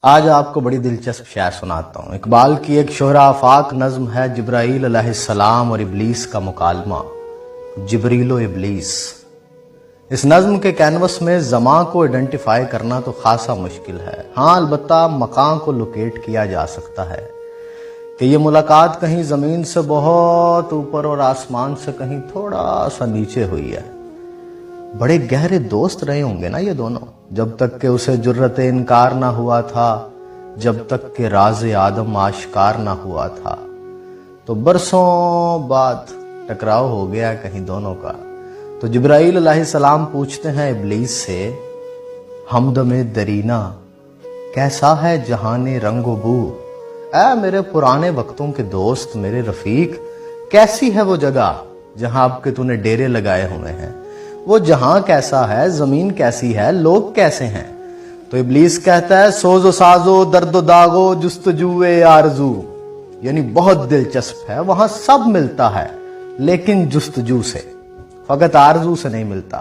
آج آپ کو بڑی دلچسپ شعر سناتا ہوں۔ اقبال کی ایک شہرہ آفاق نظم ہے جبرائیل علیہ السلام اور ابلیس کا مکالمہ، جبریل و ابلیس۔ اس نظم کے کینوس میں زماں کو ایڈنٹیفائی کرنا تو خاصا مشکل ہے، ہاں البتہ مقام کو لوکیٹ کیا جا سکتا ہے کہ یہ ملاقات کہیں زمین سے بہت اوپر اور آسمان سے کہیں تھوڑا سا نیچے ہوئی ہے۔ بڑے گہرے دوست رہے ہوں گے نا یہ دونوں، جب تک کہ اسے جرت انکار نہ ہوا تھا، جب تک کہ راز آدم آشکار نہ ہوا تھا۔ تو برسوں بعد ٹکراؤ ہو گیا کہیں دونوں کا۔ تو جبرائیل علیہ السلام پوچھتے ہیں ابلیس سے، ہمدم درینا کیسا ہے جہان رنگ و بو؟ اے میرے پرانے وقتوں کے دوست، میرے رفیق، کیسی ہے وہ جگہ جہاں اب کہ تو نے ڈیرے لگائے ہوئے ہیں؟ وہ جہاں کیسا ہے، زمین کیسی ہے، لوگ کیسے ہیں؟ تو ابلیس کہتا ہے، سوز و سازو درد و داغو جستجوے آرزو، یعنی بہت دلچسپ ہے، وہاں سب ملتا ہے لیکن جستجو سے، فقط آرزو سے نہیں ملتا۔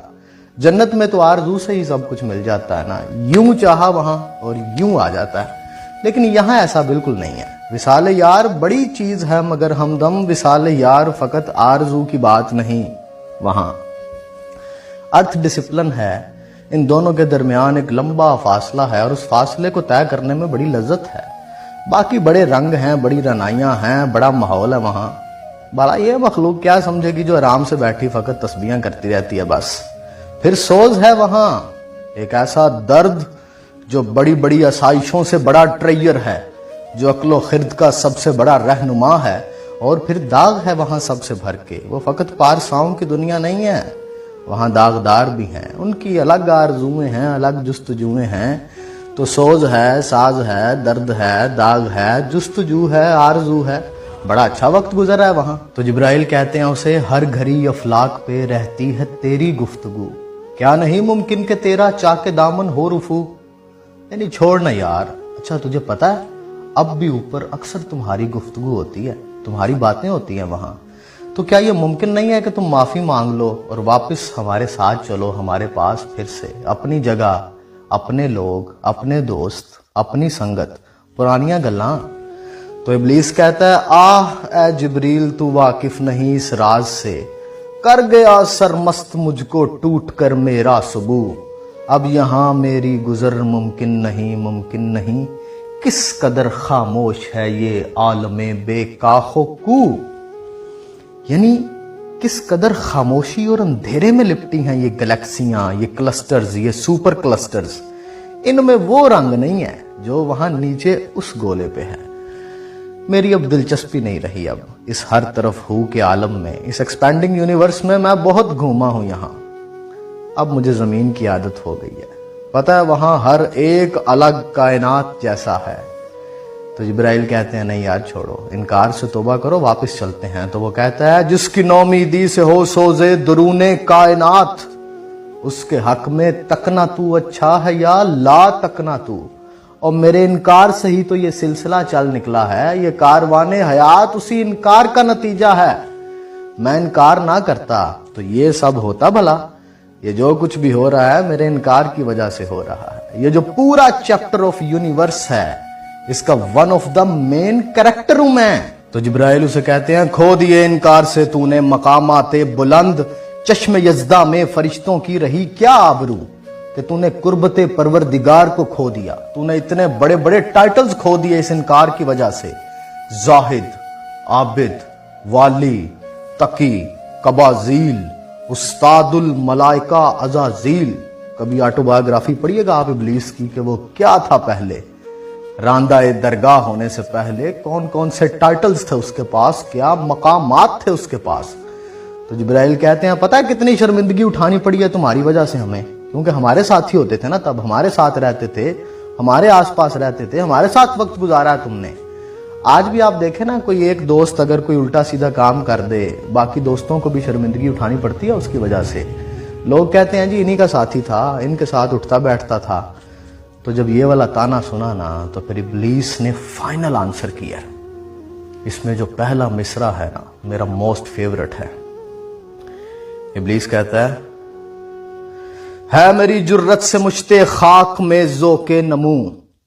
جنت میں تو آرزو سے ہی سب کچھ مل جاتا ہے نا، یوں چاہا وہاں اور یوں آ جاتا ہے، لیکن یہاں ایسا بالکل نہیں ہے۔ وصال یار بڑی چیز ہے مگر ہمدم وصال یار فقط آرزو کی بات نہیں، وہاں ارتھ ڈسپلن ہے، ان دونوں کے درمیان ایک لمبا فاصلہ ہے اور اس فاصلے کو طے کرنے میں بڑی لذت ہے۔ باقی بڑے رنگ ہیں، بڑی رنائیاں ہیں، بڑا ماحول ہے وہاں۔ بھلا یہ مخلوق کیا سمجھے گی جو آرام سے بیٹھی فقط تسبیحاں کرتی رہتی ہے بس۔ پھر سوز ہے وہاں، ایک ایسا درد جو بڑی بڑی آسائشوں سے بڑا ٹریئر ہے، جو عقل و خرد کا سب سے بڑا رہنما ہے، اور پھر داغ ہے وہاں سب سے بھر کے۔ وہ فقط پارساؤں کی دنیا نہیں ہے، وہاں داغدار بھی ہیں، ان کی الگ آرزویں ہیں، الگ جستجویں ہیں۔ تو سوز ہے، ساز ہے، درد ہے، داغ ہے، جستجو ہے، آرزو ہے، بڑا اچھا وقت گزرا ہے وہاں۔ تو جبرائیل کہتے ہیں اسے، ہر گھڑی افلاک پہ رہتی ہے تیری گفتگو، کیا نہیں ممکن کہ تیرا چاک دامن ہو رفو؟ یعنی چھوڑنا یار، اچھا تجھے پتا ہے اب بھی اوپر اکثر تمہاری گفتگو ہوتی ہے، تمہاری باتیں ہوتی ہیں وہاں، تو کیا یہ ممکن نہیں ہے کہ تم معافی مانگ لو اور واپس ہمارے ساتھ چلو، ہمارے پاس پھر سے، اپنی جگہ، اپنے لوگ، اپنے دوست، اپنی سنگت، پرانیاں گلاں؟ تو ابلیس کہتا ہے، آہ اے جبریل تو واقف نہیں اس راز سے، کر گیا سرمست مجھ کو ٹوٹ کر میرا سبو، اب یہاں میری گزر ممکن نہیں، ممکن نہیں، کس قدر خاموش ہے یہ عالم بے کاخ و کو؟ یعنی کس قدر خاموشی اور اندھیرے میں لپٹی ہیں یہ گلیکسیاں، یہ کلسٹرز، یہ سپر کلسٹرز، ان میں وہ رنگ نہیں ہے جو وہاں نیچے اس گولے پہ ہے۔ میری اب دلچسپی نہیں رہی اب اس ہر طرف ہو کے عالم میں، اس ایکسپینڈنگ یونیورس میں بہت گھوما ہوں یہاں، اب مجھے زمین کی عادت ہو گئی ہے، پتہ ہے وہاں ہر ایک الگ کائنات جیسا ہے۔ تو جبرائیل کہتے ہیں، نہیں یار چھوڑو، انکار سے توبہ کرو، واپس چلتے ہیں۔ تو وہ کہتا ہے، جس کی نومیدی سے ہو سوزے درون کائنات، اس کے حق میں تکنا تو اچھا ہے یا لا تکنا تو، اور میرے انکار سے ہی تو یہ سلسلہ چل نکلا ہے، یہ کاروان حیات اسی انکار کا نتیجہ ہے۔ میں انکار نہ کرتا تو یہ سب ہوتا بھلا، یہ جو کچھ بھی ہو رہا ہے میرے انکار کی وجہ سے ہو رہا ہے۔ یہ جو پورا چیپٹر آف یونیورس ہے، اس کا one of the main character ہوں میں۔ تو جبرائیل اسے کہتے ہیں، کھو دیے انکار سے تو نے مقامات بلند، چشم یزدہ میں فرشتوں کی رہی کیا آبرو، کہ تو نے قربت پروردگار کو کھو دیا، تو نے اتنے بڑے بڑے ٹائٹلز کھو دیے اس انکار کی وجہ سے، زاہد، عابد، والی، تقی، قبازیل، استاد الملائکہ عزازیل۔ کبھی آٹو بایوگرافی پڑھیے گا آپ ابلیس کی کہ وہ کیا تھا پہلے، راندہ درگاہ ہونے سے پہلے کون کون سے ٹائٹلز تھے اس کے پاس، کیا مقامات تھے اس کے پاس۔ تو جبرائیل کہتے ہیں، پتہ ہے کتنی شرمندگی اٹھانی پڑی ہے تمہاری وجہ سے ہمیں، کیونکہ ہمارے ساتھ ہی ہوتے تھے نا، تب ہمارے ساتھ رہتے تھے، ہمارے آس پاس رہتے تھے، ہمارے ساتھ وقت گزارا ہے تم نے۔ آج بھی آپ دیکھیں نا، کوئی ایک دوست اگر کوئی الٹا سیدھا کام کر دے، باقی دوستوں کو بھی شرمندگی اٹھانی پڑتی ہے اس کی وجہ سے۔ لوگ کہتے ہیں جی انہی کا ساتھی تھا، ان کے ساتھ اٹھتا بیٹھتا تھا۔ تو جب یہ والا تانا سنا نا، تو پھر ابلیس نے فائنل آنسر کیا۔ اس میں جو پہلا مصرع ہے نا، میرا موسٹ فیورٹ ہے۔ ابلیس کہتا ہے میری جرت سے مجھتے خاک میں ذوق نمو،